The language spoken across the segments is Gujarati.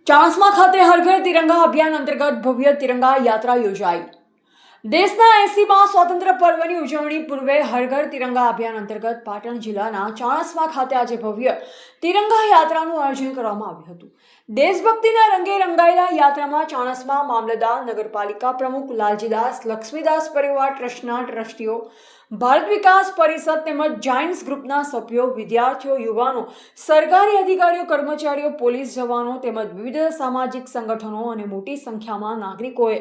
ચાણસ્મા ખાતે હર ઘર તિરંગા અભિયાન અંતર્ગત ભવ્ય તિરંગા યાત્રા યોજાઈ। દેશના 80મા સ્વાતંત્ર્ય પર્વની ઉજવણી પૂર્વે હર ઘર તિરંગા અભિયાન અંતર્ગત પાટણ જિલ્લાના ચાણસ્મા ખાતે આજે ભવ્ય તિરંગા યાત્રાનું આયોજન કરવામાં આવ્યું હતું। દેશભક્તિના રંગે રંગાયેલા યાત્રામાં ચાણસ્મા મામલતદાર, નગરપાલિકા પ્રમુખ લાલજીદાસ, લક્ષ્મીદાસ પરિવાર ટ્રસ્ટના ટ્રસ્ટીઓ, ભારત વિકાસ પરિષદ તેમજ જાયન્ટ્સ ગ્રુપના સભ્યો, વિદ્યાર્થીઓ, યુવાનો, સરકારી અધિકારીઓ, કર્મચારીઓ, પોલીસ જવાનો તેમજ વિવિધ સામાજિક સંગઠનો અને મોટી સંખ્યામાં નાગરિકોએ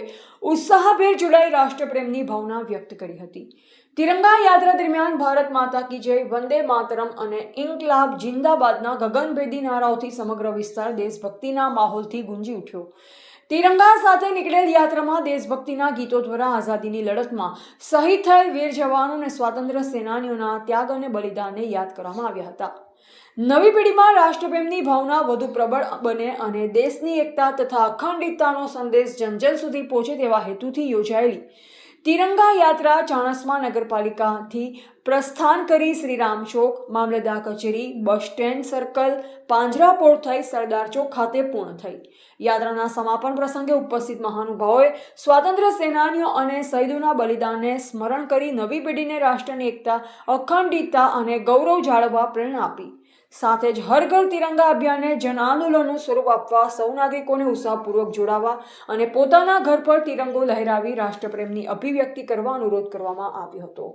ઉત્સાહભેર જોડાઈ રાષ્ટ્રપ્રેમની ભાવના વ્યક્ત કરી હતી। તિરંગા યાત્રા દરમિયાન ભારત માતા કી જય, વંદે માતરમ અને ઇન્કલાબ જિંદાબાદના ગગનભેદી નારાઓથી સમગ્ર વિસ્તાર દેશભક્તિના માહોલથી ગુંજી ઉઠ્યો। તિરંગા સાથે નીકળેલ યાત્રામાં દેશભક્તિના ગીતો દ્વારા આઝાદીની લડતમાં શહીદ થયેલ વીર જવાનો અને સ્વાતંત્ર્ય સેનાનીઓના ત્યાગ અને બલિદાનને યાદ કરવામાં આવ્યા હતા। નવી પેઢીમાં રાષ્ટ્રપ્રેમની ભાવના વધુ પ્રબળ બને અને દેશની એકતા તથા અખંડિતતાનો સંદેશ જનજન સુધી પહોંચે તેવા હેતુથી યોજાયેલી તિરંગા યાત્રા ચાણસ્મા નગરપાલિકાથી પ્રસ્થાન કરી શ્રીરામ ચોક, મામલતદાર કચેરી, બસ સ્ટેન્ડ સર્કલ, પાંજરાપોળ થઈ સરદાર ચોક ખાતે પૂર્ણ થઈ। યાત્રાના સમાપન પ્રસંગે ઉપસ્થિત મહાનુભાવોએ સ્વાતંત્ર્ય સેનાનીઓ અને શહીદોના બલિદાનને સ્મરણ કરી નવી પેઢીને રાષ્ટ્રની એકતા, અખંડિતતા અને ગૌરવ જાળવવા પ્રેરણા આપી। સાથે જ હર ઘર તિરંગા અભિયાનને જન આંદોલનનું સ્વરૂપ આપવા સૌ નાગરિકોને ઉત્સાહપૂર્વક જોડાવા અને પોતાના ઘર પર તિરંગો લહેરાવી રાષ્ટ્રપ્રેમની અભિવ્યક્તિ કરવા અનુરોધ કરવામાં આવ્યો હતો।